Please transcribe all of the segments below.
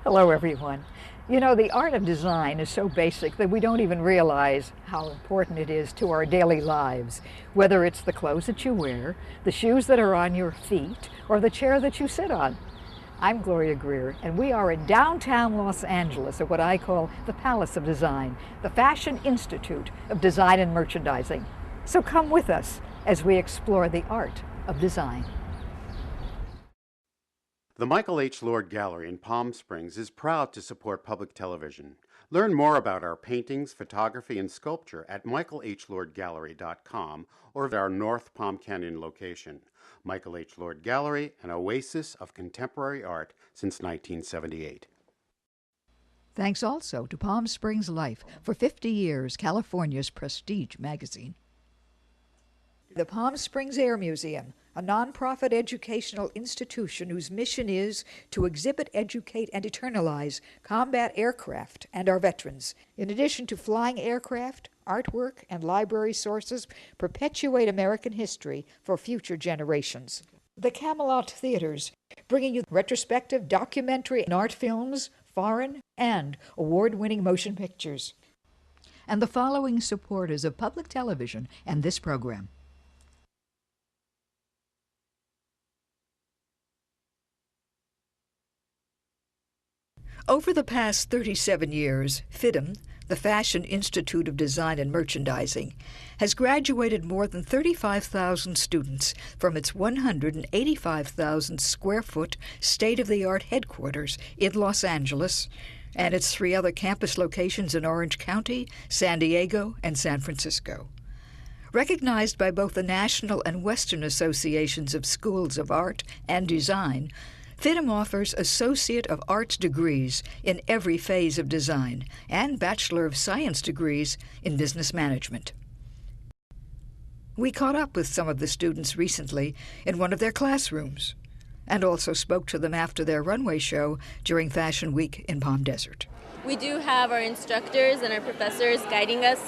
Hello, everyone. You know, the art of design is so basic that we don't even realize how important it is to our daily lives, whether it's the clothes that you wear, the shoes that are on your feet, or the chair that you sit on. I'm Gloria Greer, and we are in downtown Los Angeles at what I call the Palace of Design, the Fashion Institute of Design and Merchandising. So come with us as we explore the art of design. The Michael H. Lord Gallery in Palm Springs is proud to support public television. Learn more about our paintings, photography, and sculpture at michaelhlordgallery.com or at our North Palm Canyon location. Michael H. Lord Gallery, an oasis of contemporary art since 1978. Thanks also to Palm Springs Life for 50 years, California's prestige magazine. The Palm Springs Air Museum, a nonprofit educational institution whose mission is to exhibit, educate, and eternalize combat aircraft and our veterans. In addition to flying aircraft, artwork, and library sources, perpetuate American history for future generations. The Camelot Theaters, bringing you retrospective, documentary, and art films, foreign, and award-winning motion pictures. And the following supporters of public television and this program. Over the past 37 years, FIDM, the Fashion Institute of Design and Merchandising, has graduated more than 35,000 students from its 185,000 square foot state-of-the-art headquarters in Los Angeles and its 3 other campus locations in Orange County, San Diego, and San Francisco. Recognized by both the National and Western Associations of Schools of Art and Design, FIDM offers Associate of Arts degrees in every phase of design and Bachelor of Science degrees in business management. We caught up with some of the students recently in one of their classrooms and also spoke to them after their runway show during Fashion Week in Palm Desert. We do have our instructors and our professors guiding us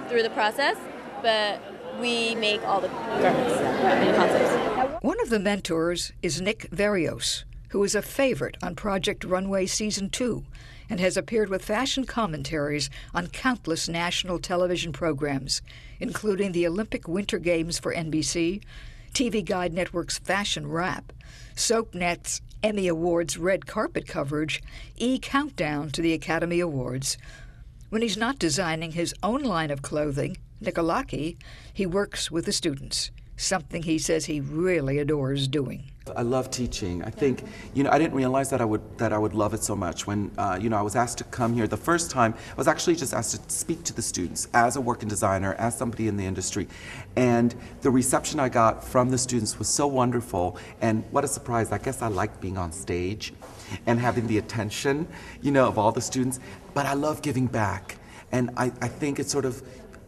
through the process, but we make all the garments and concepts. One of the mentors is Nick Verios, who is a favorite on Project Runway Season 2 and has appeared with fashion commentaries on countless national television programs, including the Olympic Winter Games for NBC, TV Guide Network's Fashion Wrap, SoapNet's Emmy Awards red carpet coverage, E-Countdown to the Academy Awards. When he's not designing his own line of clothing, Nikolaki, he works with the students, something he says he really adores doing. I love teaching. I think, I didn't realize that I would love it so much. When, I was asked to come here the first time, I was actually just asked to speak to the students as a working designer, as somebody in the industry. And the reception I got from the students was so wonderful. And what a surprise. I guess I like being on stage and having the attention, of all the students. But I love giving back. And I think it's sort of,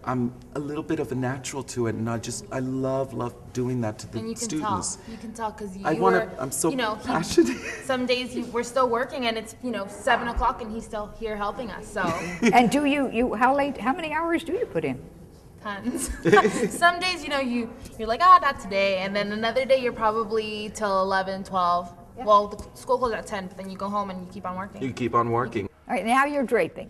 I'm a little bit of a natural to it, and I love doing that to the students. You can tell because I'm so passionate. Some days we're still working, and it's 7 o'clock, and he's still here helping us. So. And do you how many hours do you put in? Tons. Some days you're like, not today, and then another day you're probably till 11, 12. Yeah. Well, the school closes at 10, but then you go home and you keep on working. You keep on working. All right, now you're draping.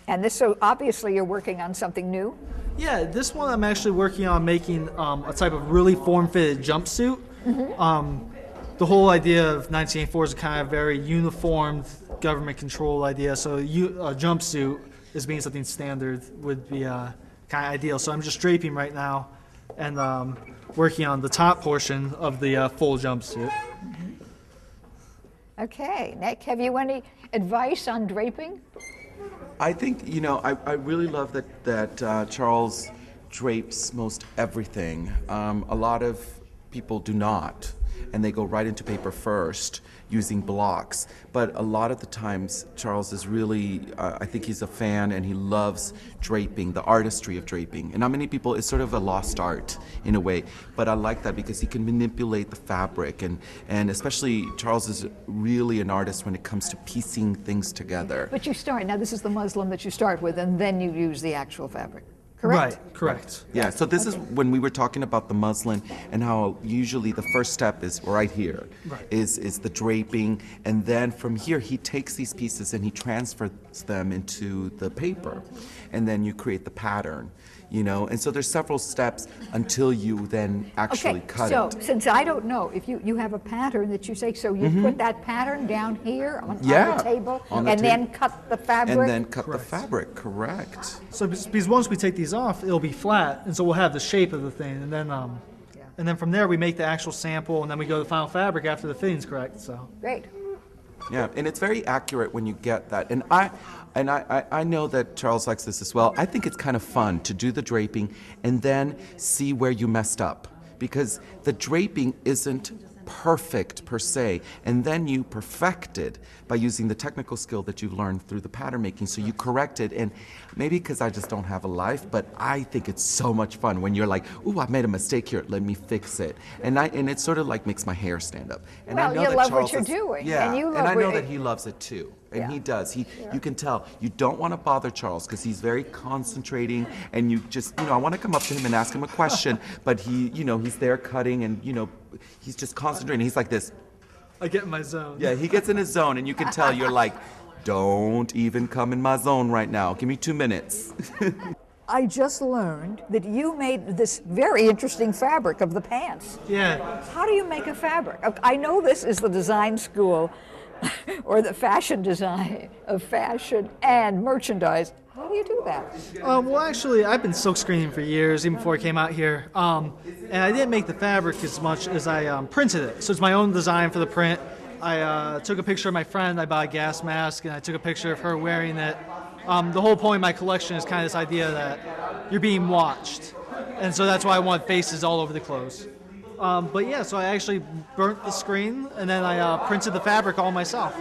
And this, so obviously you're working on something new? Yeah, this one I'm actually working on making a type of really form-fitted jumpsuit. Mm-hmm. The whole idea of 1984 is a kind of very uniformed government control idea, so a jumpsuit as being something standard would be kind of ideal. So I'm just draping right now and working on the top portion of the full jumpsuit. Mm-hmm. Okay, Nick, have you any advice on draping? I think, I really love that Charles drapes most everything. A lot of people do not, and they go right into paper first using blocks. But a lot of the times, Charles is really, I think he's a fan, and he loves draping, the artistry of draping. And not many people, it's sort of a lost art in a way, but I like that because he can manipulate the fabric, and especially Charles is really an artist when it comes to piecing things together. But you start, now this is the muslin that you start with, and then you use the actual fabric. correct? Right, correct. Yeah, so this is when we were talking about the muslin and how usually the first step is right here, is the draping, and then from here he takes these pieces and he transfers them into the paper, and then you create the pattern, you know, and so there's several steps until you then actually cut so it. since I don't know, if you have a pattern that you say, so you put that pattern down here on the table, and then cut the fabric? And then cut the fabric, correct. So because once we take these off, it'll be flat, and so we'll have the shape of the thing, and then from there we make the actual sample, and then we go to the final fabric after the fitting's correct. So Great. Yeah, and it's very accurate when you get that. And I know that Charles likes this as well. I think it's kind of fun to do the draping and then see where you messed up, because the draping isn't perfect per se, and then you perfect it by using the technical skill that you've learned through the pattern making. So you correct it, and maybe because I just don't have a life, but I think it's so much fun when you're like, ooh, I made a mistake here, let me fix it. And it sort of like makes my hair stand up. And Well, I know you that love Charles what you're doing, Yeah, and you love I know what- that he loves it too. And Yeah. he does. You can tell. You don't want to bother Charles because he's very concentrating, and you just, I want to come up to him and ask him a question, but he's there cutting, and, he's just concentrating. He's like this. I get in my zone. Yeah, he gets in his zone, and you can tell you're like, don't even come in my zone right now. Give me 2 minutes. I just learned that you made this very interesting fabric of the pants. Yeah. How do you make a fabric? I know this is the design school or the fashion design of fashion and merchandise. How do you do that? Well, actually, I've been silk screening for years, even before I came out here. And I didn't make the fabric as much as I printed it. So it's my own design for the print. I took a picture of my friend. I bought a gas mask, and I took a picture of her wearing it. The whole point of my collection is kind of this idea that you're being watched. And so that's why I want faces all over the clothes. But yeah, so I actually burnt the screen, and then I printed the fabric all myself.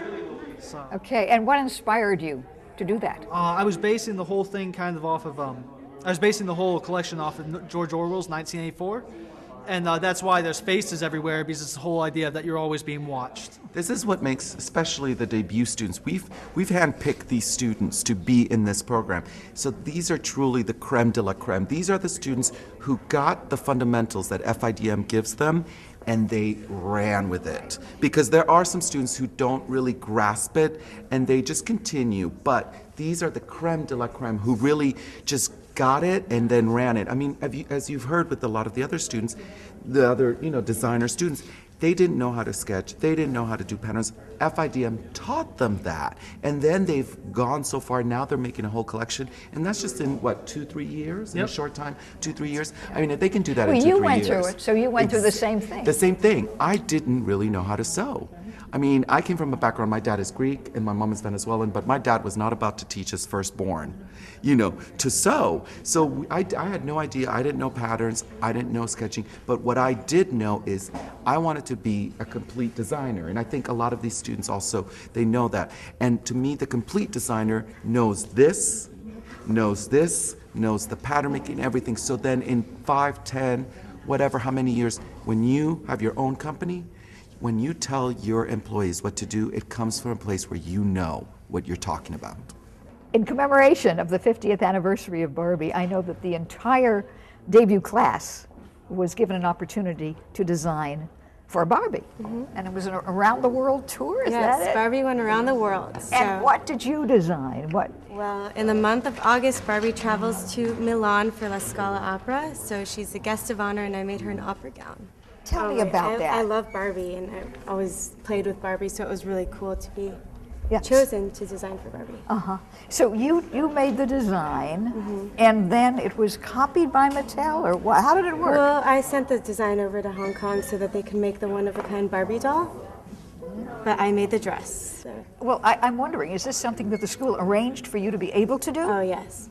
So. Okay, and what inspired you to do that? I was basing the whole thing kind of off of, I was basing the whole collection off of George Orwell's 1984. And that's why there's faces everywhere, because it's the whole idea that you're always being watched. This is what makes, especially the debut students, we've handpicked these students to be in this program. So these are truly the creme de la creme. These are the students who got the fundamentals that FIDM gives them, and they ran with it. Because there are some students who don't really grasp it, and they just continue. But these are the creme de la creme who really just got it and then ran it. I mean, as you've heard with a lot of the other students, the other designer students, they didn't know how to sketch, they didn't know how to do patterns. FIDM taught them that, and then they've gone so far. Now they're making a whole collection, and that's just in what, 2-3 years? In a short time, 2-3 years. I mean, if they can do that in 2-3 years. Well, you went through it, so you went through the same thing. The same thing. I didn't really know how to sew. I mean, I came from a background, my dad is Greek and my mom is Venezuelan, but my dad was not about to teach his firstborn, to sew. So I had no idea. I didn't know patterns. I didn't know sketching. But what I did know is I wanted to be a complete designer. And I think a lot of these students also, they know that. And to me, the complete designer knows this, knows the pattern making, everything. So then in 5, 10, whatever, how many years, when you have your own company, when you tell your employees what to do, it comes from a place where you know what you're talking about. In commemoration of the 50th anniversary of Barbie, I know that the entire debut class was given an opportunity to design for Barbie. And it was an around the world tour, is that it? Yes, Barbie went around the world. And what did you design? Well, in the month of August, Barbie travels to Milan for La Scala Opera, so she's a guest of honor, and I made her an opera gown. Tell me about that. I love Barbie, and I always played with Barbie, so it was really cool to be Yes. chosen to design for Barbie. So you made the design, and then it was copied by Mattel, or what? How did it work? Well, I sent the design over to Hong Kong so that they could make the one-of-a-kind Barbie doll, but I made the dress. So. Well, I'm wondering, is this something that the school arranged for you to be able to do? Oh, yes.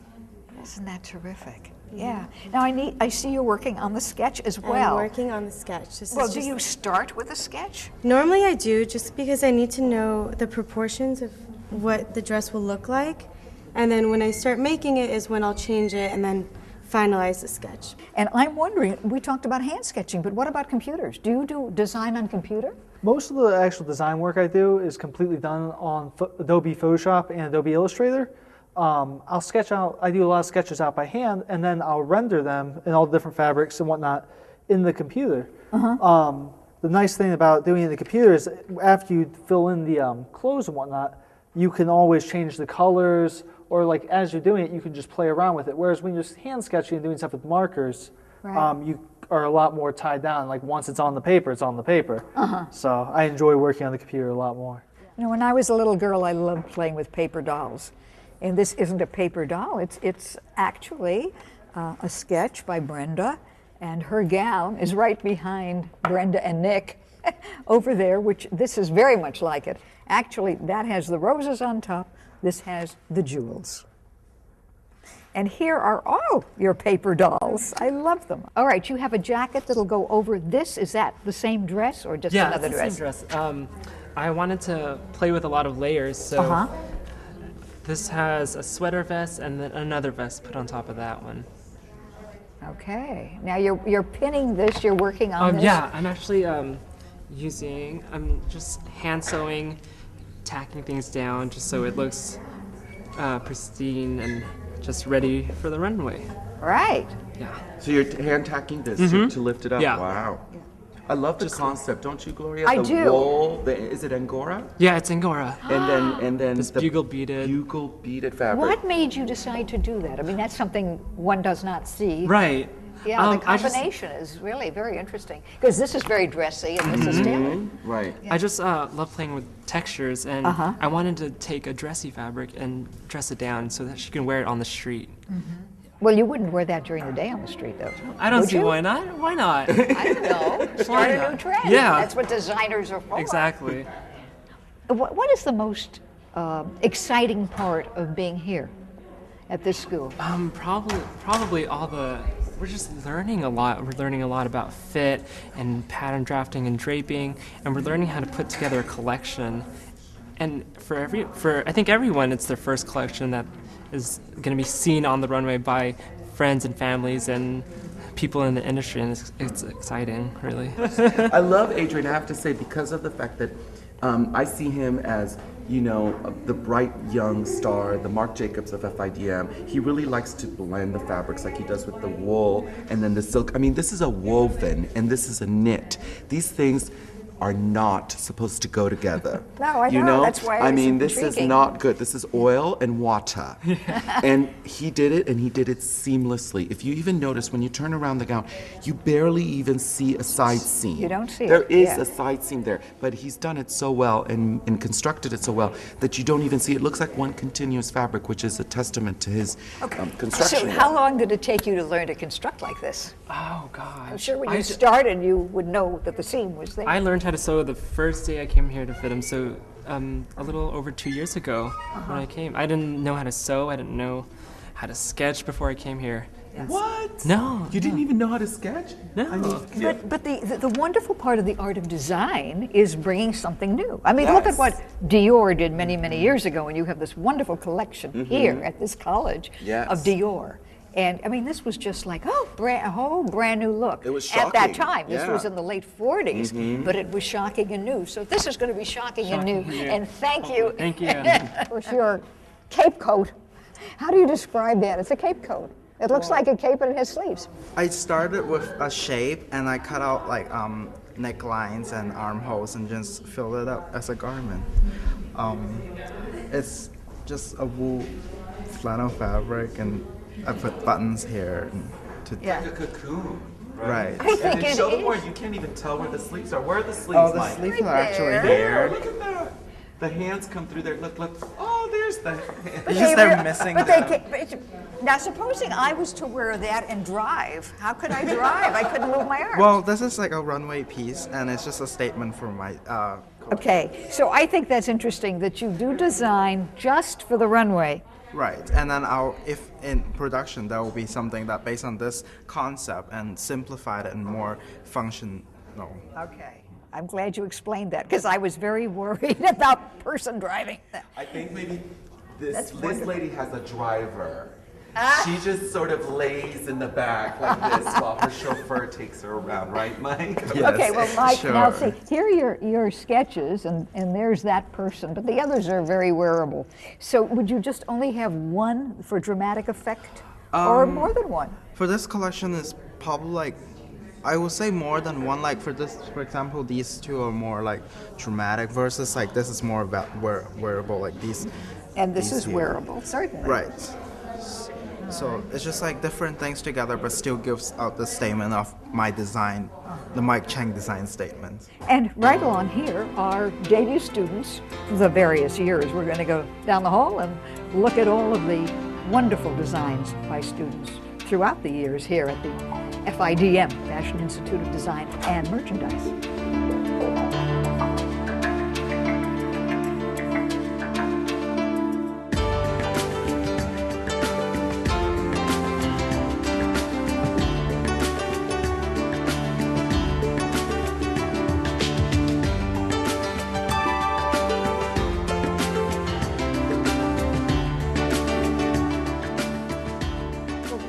Isn't that terrific? Yeah. Now I see you're working on the sketch as well. I'm working on the sketch. Well, do you start with a sketch? Normally I do, just because I need to know the proportions of what the dress will look like. And then when I start making it is when I'll change it and then finalize the sketch. And I'm wondering, we talked about hand sketching, but what about computers? Do you do design on computer? Most of the actual design work I do is completely done on Adobe Photoshop and Adobe Illustrator. I'll sketch out, I do a lot of sketches out by hand, and then I'll render them in all the different fabrics and whatnot in the computer. The nice thing about doing it in the computer is after you fill in the clothes and whatnot, you can always change the colors, or like as you're doing it, you can just play around with it. Whereas when you're hand sketching and doing stuff with markers, you are a lot more tied down. Like once it's on the paper, it's on the paper. So I enjoy working on the computer a lot more. You know, when I was a little girl, I loved playing with paper dolls. And this isn't a paper doll, it's actually a sketch by Brenda, and her gown is right behind Brenda and Nick over there, which this is very much like it. Actually, that has the roses on top, this has the jewels. And here are all your paper dolls. I love them. All right, you have a jacket that'll go over this. Is that the same dress or just another dress? Yeah, it's the same dress. I wanted to play with a lot of layers, so this has a sweater vest and then another vest put on top of that one. Okay. Now you're pinning this, you're working on this? Yeah, I'm actually I'm just hand sewing, tacking things down just so it looks pristine and just ready for the runway. Right. Yeah. So you're hand tacking this to lift it up? Yeah. Wow. I love the concept, don't you, Gloria? I the do. Wool, is it Angora? Yeah, it's Angora. And then This the bugle beaded fabric. What made you decide to do that? I mean, that's something one does not see. Right. Yeah, the combination is really very interesting because this is very dressy and this is tailored. Right. Yeah. I just love playing with textures, and I wanted to take a dressy fabric and dress it down so that she can wear it on the street. Well, you wouldn't wear that during the day on the street, though. I don't Would see you? why not. Why not? I don't know. Start a new trend. Yeah. That's what designers are for. Exactly. What is the most exciting part of being here at this school? Probably all the. We're just learning a lot. We're learning a lot about fit and pattern drafting and draping, and we're learning how to put together a collection. And for I think everyone, it's their first collection that is going to be seen on the runway by friends and families and people in the industry, and it's exciting, really. I love Adrian, I have to say, because of the fact that I see him as, you know, the bright young star, the Marc Jacobs of FIDM. He really likes to blend the fabrics like he does with the wool and then the silk. I mean, this is a woven and this is a knit. These things are not supposed to go together. No, I know. That's why I mean, it's this is intriguing. not good. This is oil and water. And he did it, and he did it seamlessly. If you even notice, when you turn around the gown, you barely even see a side seam. You don't see There it. is a side seam there, but he's done it so well and constructed it so well that you don't even see it. It looks like one continuous fabric, which is a testament to his construction. So how long did it take you to learn to construct like this? Oh, gosh. I'm sure when you started, you would know that the seam was there. I learned how to sew the first day I came here to FIDM, so a little over 2 years ago when I came. I didn't know how to sew. I didn't know how to sketch before I came here. What? No. You didn't even know how to sketch? No. I mean, But the wonderful part of the art of design is bringing something new. I mean, look at what Dior did many, many years ago, and you have this wonderful collection here at this college of Dior. And I mean, this was just like, a whole brand new look. It was shocking. At that time. This was in the late 40s, but it was shocking and new. So this is going to be shocking and new. And thank you. Thank you. For your cape coat. How do you describe that? It's a cape coat. It looks like a cape and it has sleeves. I started with a shape and I cut out like necklines and armholes and just filled it up as a garment. It's just a wool flannel fabric and I put buttons here. like a cocoon. Right. I think it show the is. more, you can't even tell where the sleeves are. Where are the sleeves, Oh, the Mike? sleeves are actually there. There, here. look at that. The hands come through there. Look. Oh, there's the hands. It's just they're missing But the... now, supposing I was to wear that and drive, how could I drive? I couldn't move my arms. Well, this is like a runway piece and it's just a statement for my... Okay, so I think that's interesting that you do design just for the runway. Right, and then if in production there will be something that based on this concept and simplified it and more functional. Okay, I'm glad you explained that because I was very worried about person driving. I think maybe this lady has a driver. She just sort of lays in the back like this while her chauffeur takes her around, right, Mike? Yes. Okay, well, Mike, Sure. now see, here are your sketches, and there's that person, but the others are very wearable. So would you just only have one for dramatic effect, or more than one? For this collection, is probably like, I would say more than one. Like for this, for example, these two are more like dramatic versus like this is more about wearable, like these. And this these is here. wearable, certainly. Right. So it's just like different things together, but still gives out the statement of my design, the Mike Chang design statement. And right along here are debut students from the various years. We're going to go down the hall and look at all of the wonderful designs by students throughout the years here at the FIDM, Fashion Institute of Design and Merchandise.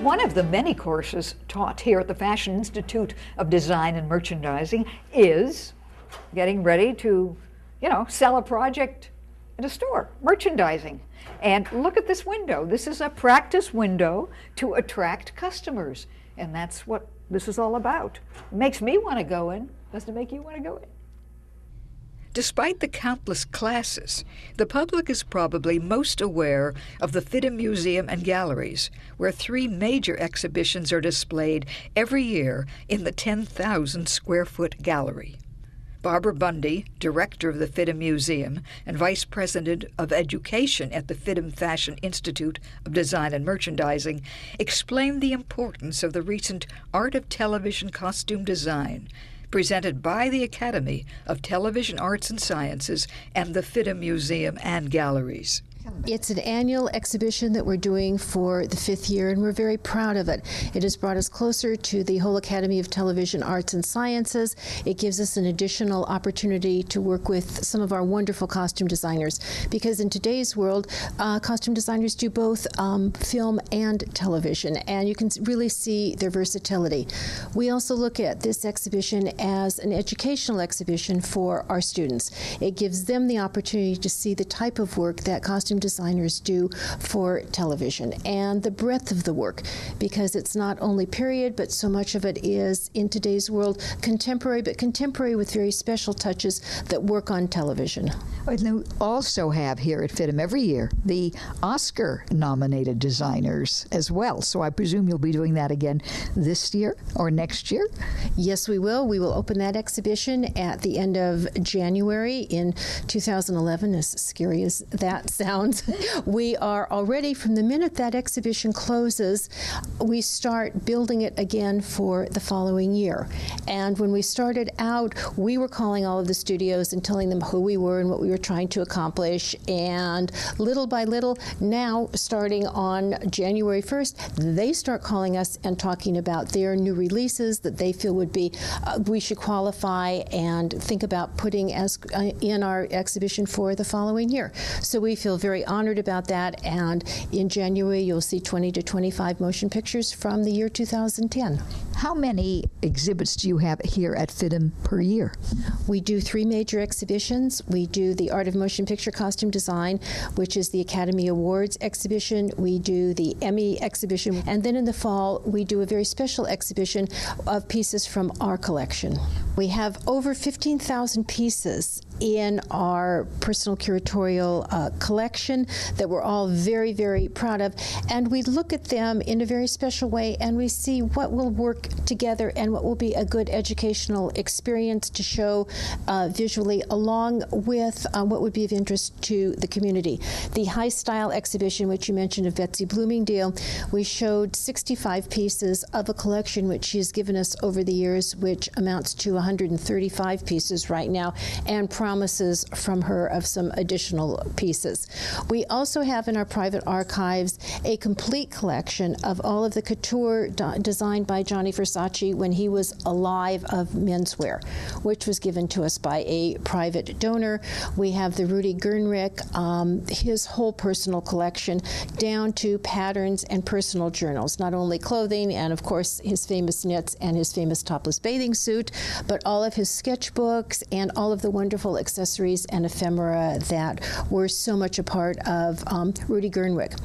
One of the many courses taught here at the Fashion Institute of Design and Merchandising is getting ready to, sell a project at a store, merchandising. And look at this window. This is a practice window to attract customers. And that's what this is all about. It makes me want to go in. Doesn't it make you want to go in? Despite the countless classes, the public is probably most aware of the FIDM Museum and Galleries, where 3 major exhibitions are displayed every year in the 10,000-square-foot gallery. Barbara Bundy, director of the FIDM Museum and vice president of education at the FIDM Fashion Institute of Design and Merchandising, explained the importance of the recent Art of Television Costume Design, presented by the Academy of Television Arts and Sciences and the FIDM Museum and Galleries. It's an annual exhibition that we're doing for the 5th year, and we're very proud of it. It has brought us closer to the whole Academy of Television Arts and Sciences. It gives us an additional opportunity to work with some of our wonderful costume designers, because in today's world, costume designers do both film and television, and you can really see their versatility. We also look at this exhibition as an educational exhibition for our students. It gives them the opportunity to see the type of work that costume designers do for television and the breadth of the work, because it's not only period, but so much of it is, in today's world, contemporary, but contemporary with very special touches that work on television. And we also have here at FIDM every year the Oscar-nominated designers as well. So I presume you'll be doing that again this year or next year? Yes, we will. We will open that exhibition at the end of January in 2011, as scary as that sounds. We are already, from the minute that exhibition closes, we start building it again for the following year. And when we started out, we were calling all of the studios and telling them who we were and what we were trying to accomplish. And little by little, now, starting on January 1st, they start calling us and talking about their new releases that they feel would be, we should qualify and think about putting as in our exhibition for the following year. So we feel very honored about that, and in January you'll see 20 to 25 motion pictures from the year 2010. How many exhibits do you have here at FIDM per year? We do 3 major exhibitions. We do the Art of Motion Picture Costume Design, which is the Academy Awards exhibition. We do the Emmy exhibition, and then in the fall we do a very special exhibition of pieces from our collection. We have over 15,000 pieces in our personal curatorial collection that we're all very, very proud of, and we look at them in a very special way, and we see what will work together and what will be a good educational experience to show visually, along with what would be of interest to the community. The High Style exhibition, which you mentioned, of Betsy Bloomingdale, we showed 65 pieces of a collection which she has given us over the years, which amounts to 135 pieces right now, and promises from her of some additional pieces. We also have in our private archives a complete collection of all of the couture designed by Gianni Versace when he was alive of menswear, which was given to us by a private donor. We have the Rudy Gernrich, his whole personal collection, down to patterns and personal journals, not only clothing and, of course, his famous knits and his famous topless bathing suit, but all of his sketchbooks and all of the wonderful accessories and ephemera that were so much a part of Rudy Gernrich.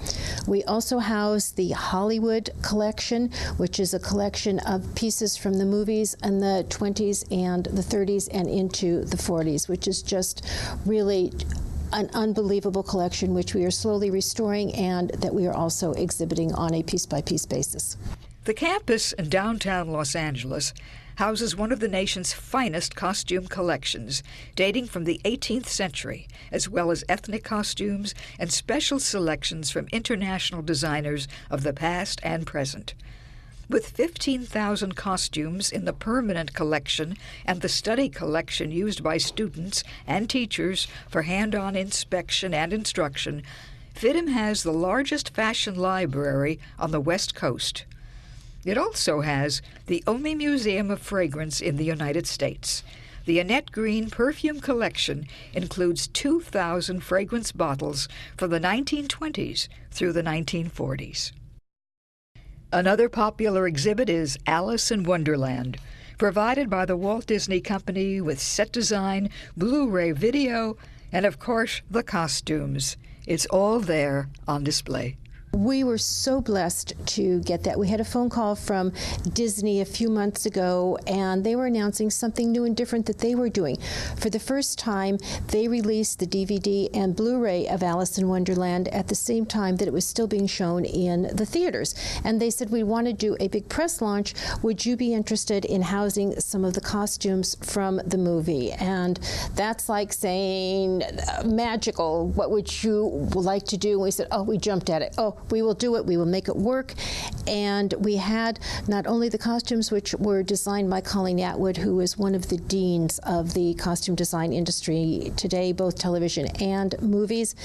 We also house the Hollywood collection, which is a collection of pieces from the movies in the 20s and the 30s and into the 40s, which is just really an unbelievable collection which we are slowly restoring and that we are also exhibiting on a piece-by-piece basis. The campus in downtown Los Angeles houses one of the nation's finest costume collections, dating from the 18th century, as well as ethnic costumes and special selections from international designers of the past and present. With 15,000 costumes in the permanent collection and the study collection used by students and teachers for hand-on inspection and instruction, FIDM has the largest fashion library on the West Coast. It also has the only museum of fragrance in the United States. The Annette Green Perfume Collection includes 2,000 fragrance bottles from the 1920s through the 1940s. Another popular exhibit is Alice in Wonderland, provided by the Walt Disney Company with set design, Blu-ray video, and of course the costumes. It's all there on display. We were so blessed to get that. We had a phone call from Disney a few months ago, and they were announcing something new and different that they were doing. For the first time, they released the DVD and Blu-ray of Alice in Wonderland at the same time that it was still being shown in the theaters. And they said, we want to do a big press launch. Would you be interested in housing some of the costumes from the movie? And that's like saying, magical, what would you like to do? And we said, oh, we jumped at it. Oh, we will do it. We will make it work. And we had not only the costumes, which were designed by Colleen Atwood, who is one of the deans of the costume design industry today, both television and movies,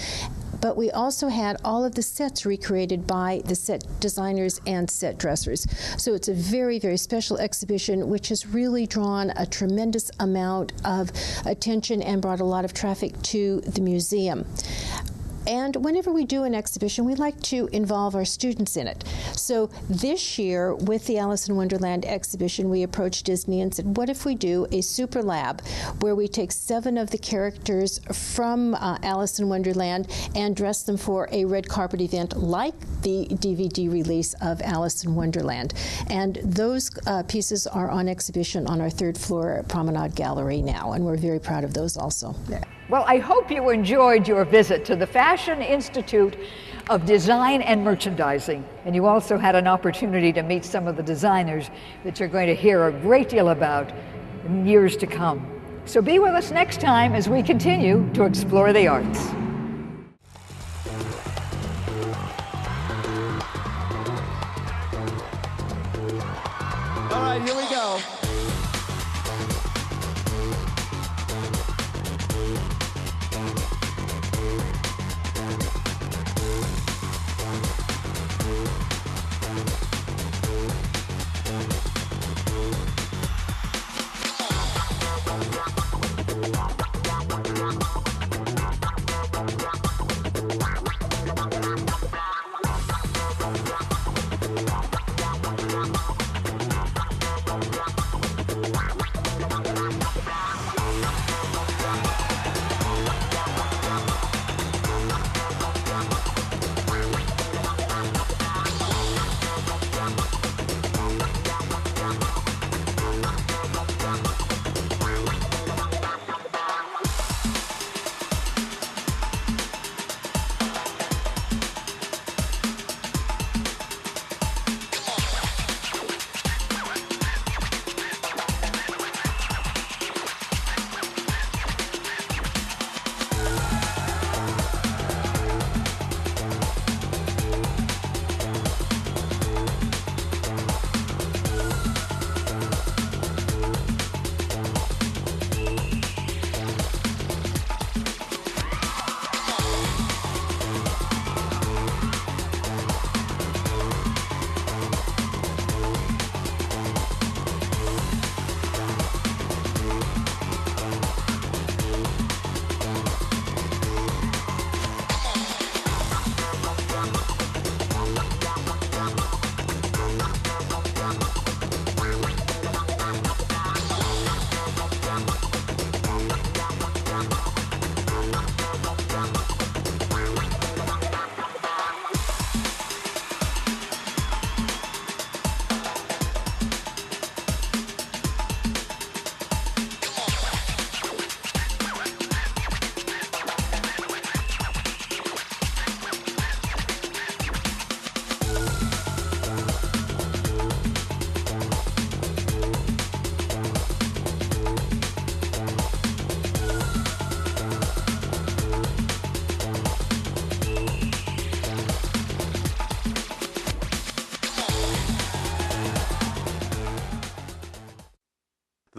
but we also had all of the sets recreated by the set designers and set dressers. So it's a very, very special exhibition, which has really drawn a tremendous amount of attention and brought a lot of traffic to the museum. And whenever we do an exhibition, we like to involve our students in it. So this year, with the Alice in Wonderland exhibition, we approached Disney and said, what if we do a super lab where we take 7 of the characters from Alice in Wonderland and dress them for a red carpet event like the DVD release of Alice in Wonderland. And those pieces are on exhibition on our 3rd floor Promenade Gallery now, and we're very proud of those also. Well, I hope you enjoyed your visit to the Fashion Institute of Design and Merchandising, and you also had an opportunity to meet some of the designers that you're going to hear a great deal about in years to come. So be with us next time as we continue to explore the arts. All right, here we go.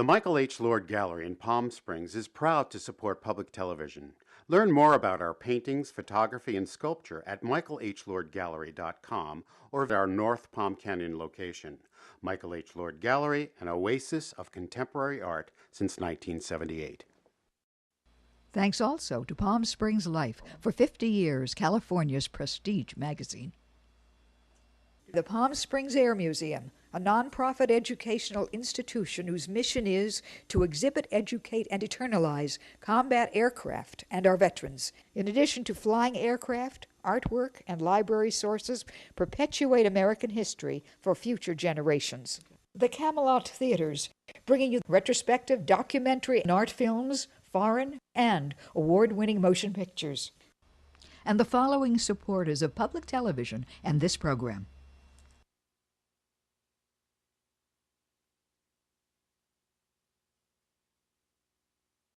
Michael H. Lord Gallery in Palm Springs is proud to support public television. Learn more about our paintings, photography, and sculpture at michaelhlordgallery.com or at our North Palm Canyon location. Michael H. Lord Gallery, an oasis of contemporary art since 1978. Thanks also to Palm Springs Life for 50 years, California's prestige magazine. The Palm Springs Air Museum, a nonprofit educational institution whose mission is to exhibit, educate, and eternalize combat aircraft and our veterans. In addition to flying aircraft, artwork, and library sources, perpetuate American history for future generations. The Camelot Theaters, bringing you retrospective, documentary, and art films, foreign and award-winning motion pictures. And the following supporters of public television and this program: